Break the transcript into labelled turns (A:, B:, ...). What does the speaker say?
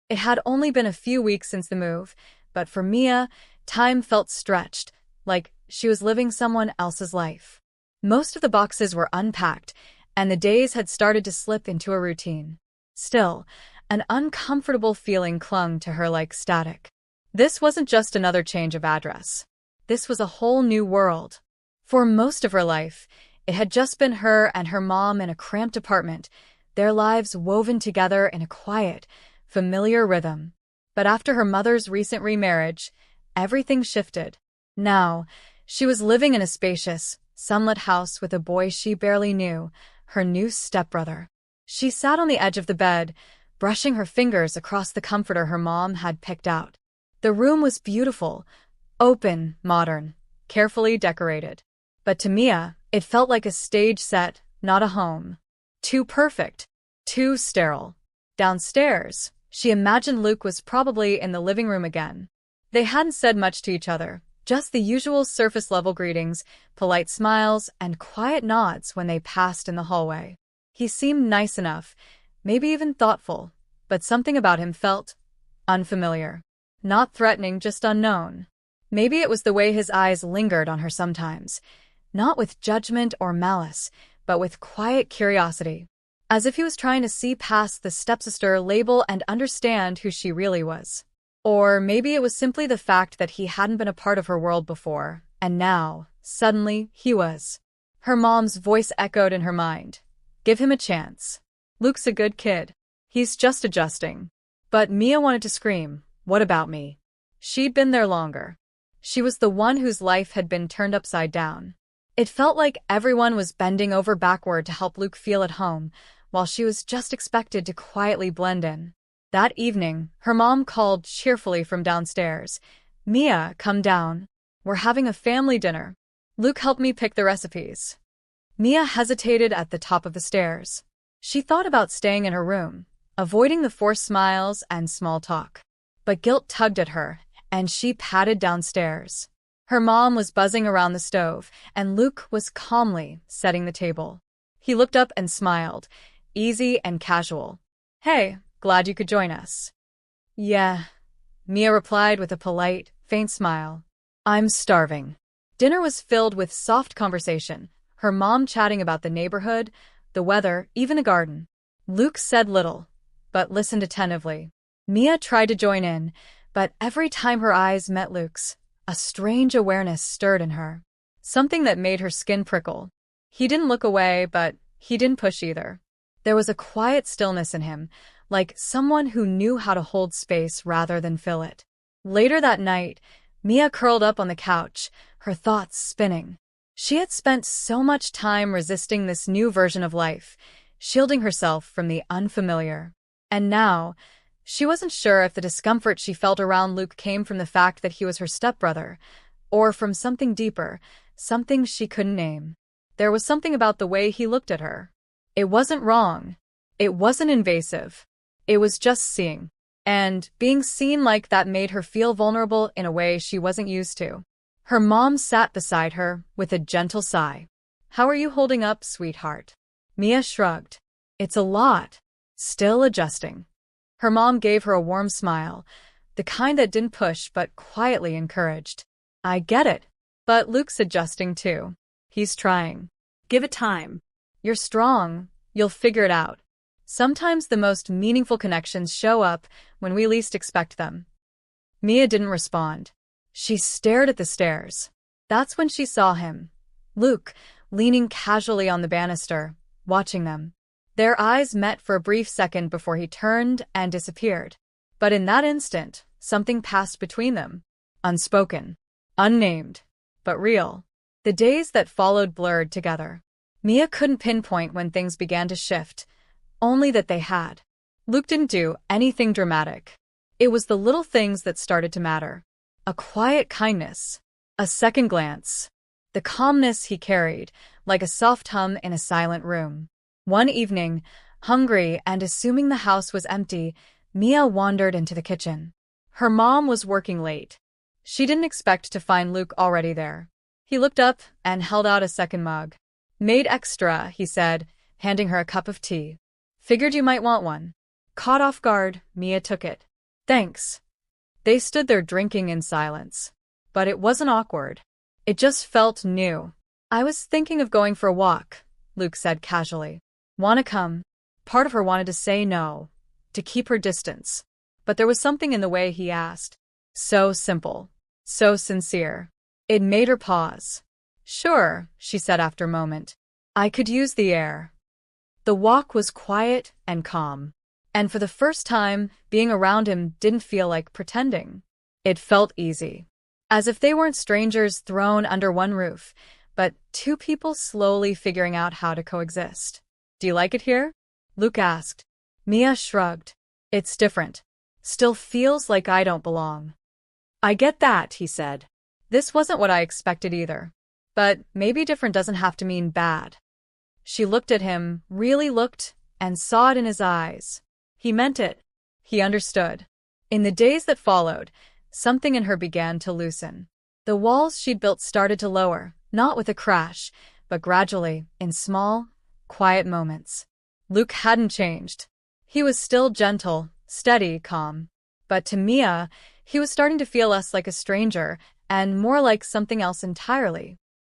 A: It had only been a few weeks since the move, but for Mia, time felt stretched, like she was living someone else's life. Most of the boxes were unpacked, and the days had started to slip into a routine. Still, an uncomfortable feeling clung to her like static. This wasn't just another change of address. This was a whole new world. For most of her life, it had just been her and her mom in a cramped apartment, their lives woven together in a quiet, familiar rhythm. But after her mother's recent remarriage, everything shifted. Now, she was living in a spacious, sunlit house with a boy she barely knew, her new stepbrother. She sat on the edge of the bed, brushing her fingers across the comforter her mom had picked out. The room was beautiful, open, modern, carefully decorated. But to Mia, it felt like a stage set, not a home. Too perfect, too sterile. Downstairs, she imagined Luke was probably in the living room again. They hadn't said much to each other, just the usual surface-level greetings, polite smiles, and quiet nods when they passed in the hallway. He seemed nice enough, maybe even thoughtful, but something about him felt unfamiliar. Not threatening, just unknown. Maybe it was the way his eyes lingered on her sometimes, not with judgment or malice, but with quiet curiosity, as if he was trying to see past the stepsister label and understand who she really was. Or maybe it was simply the fact that he hadn't been a part of her world before, and now, suddenly, he was. Her mom's voice echoed in her mind. Give him a chance. Luke's a good kid. He's just adjusting. But Mia wanted to scream, what about me? She'd been there longer. She was the one whose life had been turned upside down. It felt like everyone was bending over backward to help Luke feel at home, while she was just expected to quietly blend in. That evening, her mom called cheerfully from downstairs. Mia, come down. We're having a family dinner. Luke helped me pick the recipes. Mia hesitated at the top of the stairs. She thought about staying in her room, avoiding the forced smiles and small talk. But guilt tugged at her, and she padded downstairs. Her mom was buzzing around the stove, and Luke was calmly setting the table. He looked up and smiled, easy and casual. Hey, glad you could join us. Yeah, Mia replied with a polite, faint smile. I'm starving. Dinner was filled with soft conversation, her mom chatting about the neighborhood, the weather, even the garden. Luke said little, but listened attentively. Mia tried to join in, but every time her eyes met Luke's, a strange awareness stirred in her. Something that made her skin prickle. He didn't look away, but he didn't push either. There was a quiet stillness in him, like someone who knew how to hold space rather than fill it. Later that night, Mia curled up on the couch, her thoughts spinning. She had spent so much time resisting this new version of life, shielding herself from the unfamiliar. And now, she wasn't sure if the discomfort she felt around Luke came from the fact that he was her stepbrother, or from something deeper, something she couldn't name. There was something about the way he looked at her. It wasn't wrong. It wasn't invasive. It was just seeing. And being seen like that made her feel vulnerable in a way she wasn't used to. Her mom sat beside her with a gentle sigh. How are you holding up, sweetheart? Mia shrugged. It's a lot. Still adjusting. Her mom gave her a warm smile, the kind that didn't push but quietly encouraged. I get it. But Luke's adjusting too. He's trying. Give it time. You're strong. You'll figure it out. Sometimes the most meaningful connections show up when we least expect them. Mia didn't respond. She stared at the stairs. That's when she saw him. Luke, leaning casually on the banister, watching them. Their eyes met for a brief second before he turned and disappeared. But in that instant, something passed between them. Unspoken. Unnamed. But real. The days that followed blurred together. Mia couldn't pinpoint when things began to shift, only that they had. Luke didn't do anything dramatic. It was the little things that started to matter. A quiet kindness. A second glance. The calmness he carried, like a soft hum in a silent room. One evening, hungry and assuming the house was empty, Mia wandered into the kitchen. Her mom was working late. She didn't expect to find Luke already there. He looked up and held out a second mug. Made extra, he said, handing her a cup of tea. Figured you might want one. Caught off guard, Mia took it. Thanks. They stood there drinking in silence. But it wasn't awkward. It just felt new. I was thinking of going for a walk, Luke said casually. Wanna come? Part of her wanted to say no, to keep her distance. But there was something in the way he asked. So simple. So sincere. It made her pause. Sure, she said after a moment. I could use the air. The walk was quiet and calm. And for the first time, being around him didn't feel like pretending. It felt easy. As if they weren't strangers thrown under one roof, but two people slowly figuring out how to coexist. Do you like it here? Luke asked. Mia shrugged. It's different. Still feels like I don't belong. I get that, he said. This wasn't what I expected either. But maybe different doesn't have to mean bad. She looked at him, really looked, and saw it in his eyes. He meant it. He understood. In the days that followed, something in her began to loosen. The walls she'd built started to lower, not with a crash, but gradually, in small, quiet moments. Luke hadn't changed. He was still gentle, steady, calm. But to Mia, he was starting to feel less like a stranger and more like something else entirely.